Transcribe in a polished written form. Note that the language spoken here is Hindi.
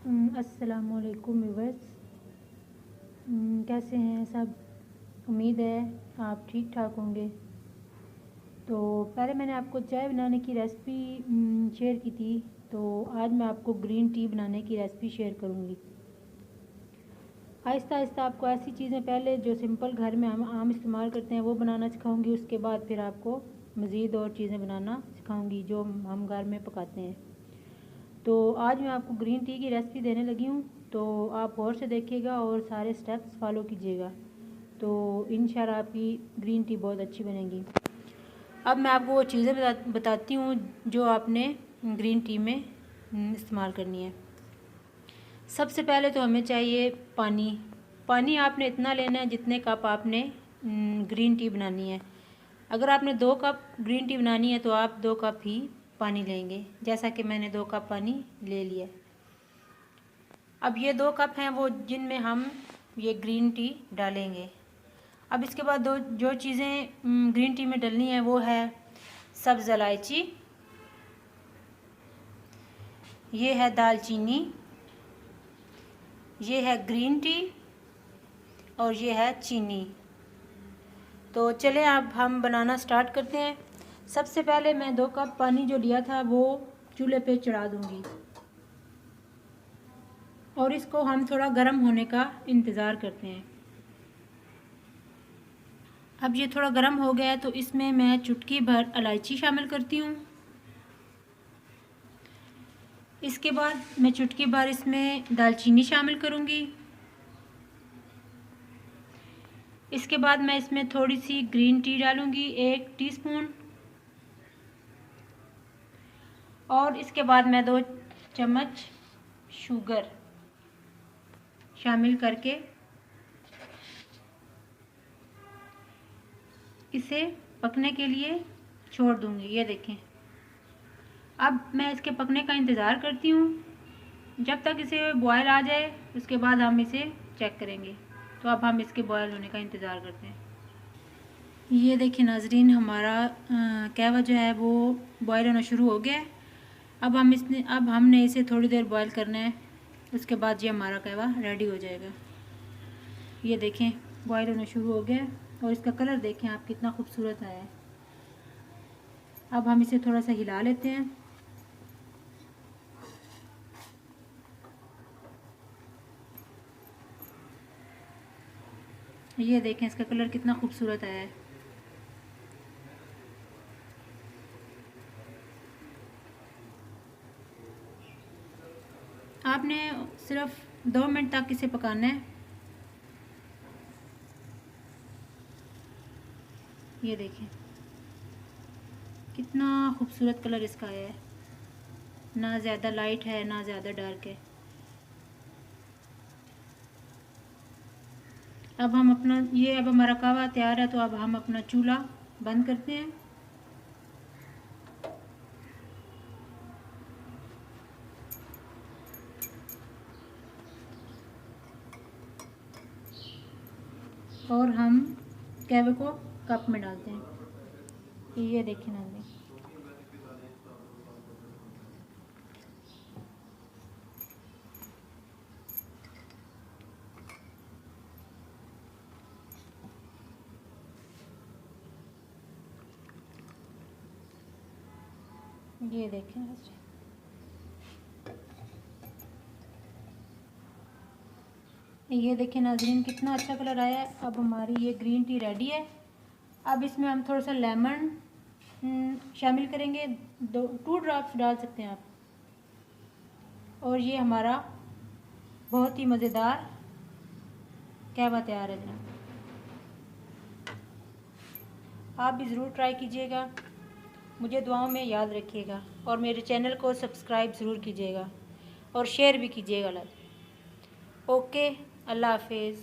अस्सलामुअलैकुम व्यूअर्स। कैसे हैं सब? उम्मीद है आप ठीक ठाक होंगे। तो पहले मैंने आपको चाय बनाने की रेसिपी शेयर की थी, तो आज मैं आपको ग्रीन टी बनाने की रेसिपी शेयर करूंगी। आहिस्ता आहिस्ता आपको ऐसी चीज़ें पहले जो सिंपल घर में हम आम इस्तेमाल करते हैं वो बनाना सिखाऊंगी, उसके बाद फिर आपको मज़ीद और चीज़ें बनाना सिखाऊंगी जो हम घर में पकाते हैं। तो आज मैं आपको ग्रीन टी की रेसिपी देने लगी हूँ, तो आप गौर से देखिएगा और सारे स्टेप्स फॉलो कीजिएगा, तो इंशाल्लाह आपकी ग्रीन टी बहुत अच्छी बनेगी। अब मैं आपको वो चीज़ें बताती हूँ जो आपने ग्रीन टी में इस्तेमाल करनी है। सबसे पहले तो हमें चाहिए पानी। पानी आपने इतना लेना है जितने कप आपने ग्रीन टी बनानी है। अगर आपने 2 कप ग्रीन टी बनानी है तो आप 2 कप ही पानी लेंगे, जैसा कि मैंने 2 कप पानी ले लिया। अब ये 2 कप हैं वो जिनमें हम ये ग्रीन टी डालेंगे। अब इसके बाद जो चीज़ें ग्रीन टी में डलनी है वो है सब्ज़ इलायची, ये है दालचीनी, ये है ग्रीन टी और ये है चीनी। तो चलें अब हम बनाना स्टार्ट करते हैं। सबसे पहले मैं 2 कप पानी जो लिया था वो चूल्हे पे चढ़ा दूंगी और इसको हम थोड़ा गर्म होने का इंतज़ार करते हैं। अब ये थोड़ा गर्म हो गया है तो इसमें मैं चुटकी भर इलायची शामिल करती हूँ। इसके बाद मैं चुटकी भर इसमें दालचीनी शामिल करूँगी। इसके बाद मैं इसमें थोड़ी सी ग्रीन टी डालूँगी, 1 टीस्पून, और इसके बाद मैं 2 चम्मच शुगर शामिल करके इसे पकने के लिए छोड़ दूँगी। ये देखें, अब मैं इसके पकने का इंतज़ार करती हूँ जब तक इसे बॉयल आ जाए, उसके बाद हम इसे चेक करेंगे। तो अब हम इसके बॉयल होने का इंतज़ार करते हैं। ये देखिए नाजरीन, हमारा कहवा जो है वो बॉयल होना शुरू हो गया है। अब हमने इसे थोड़ी देर बॉयल करना है, उसके बाद ये हमारा कहवा रेडी हो जाएगा। ये देखें बॉयल होना शुरू हो गया और इसका कलर देखें आप कितना खूबसूरत आया है। अब हम इसे थोड़ा सा हिला लेते हैं। ये देखें इसका कलर कितना खूबसूरत आया है। आपने सिर्फ 2 मिनट तक इसे पकाना है। ये देखें कितना खूबसूरत कलर इसका आया है, ना ज़्यादा लाइट है ना ज़्यादा डार्क है। अब हमारा कहवा तैयार है, तो अब हम अपना चूल्हा बंद करते हैं। और हम कहवे को कप में डालते हैं। ये देखिए नाज़रीन, ये देखें नाज़रीन कितना अच्छा कलर आया है। अब हमारी ये ग्रीन टी रेडी है। अब इसमें हम थोड़ा सा लेमन शामिल करेंगे, 2 ड्रॉप्स डाल सकते हैं आप। और ये हमारा बहुत ही मज़ेदार कहवा तैयार है जनाब। आप भी ज़रूर ट्राई कीजिएगा, मुझे दुआओं में याद रखिएगा और मेरे चैनल को सब्सक्राइब ज़रूर कीजिएगा और शेयर भी कीजिएगा। ओके, अल्लाह हाफिज़।